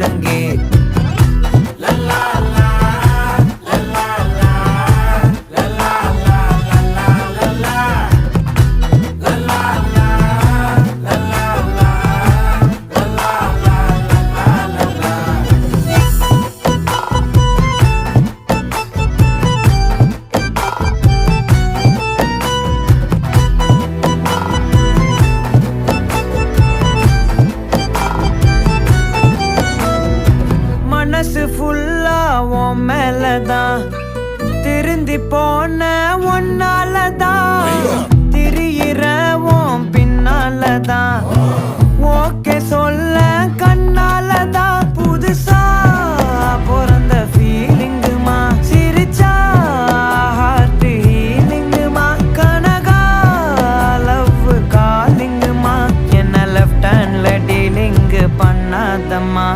முழங்கே. மனசு ஃபுல்லா உன் மேலதான், திருந்தி போன ஒன்னாலதான், திரியிற உன் பின்னாலதான், ஓகே சொல்ல கண்ணாலதான். புதுசா பிறந்த ஃபீலிங்குமா, சிரிச்சா ஹார்ட் ஹீலிங்குமா, கனகா லவ் காலிங்குமா, என்ன லெஃப்ட் ஹேண்ட்ல டீலிங் பண்ணாதம்மா.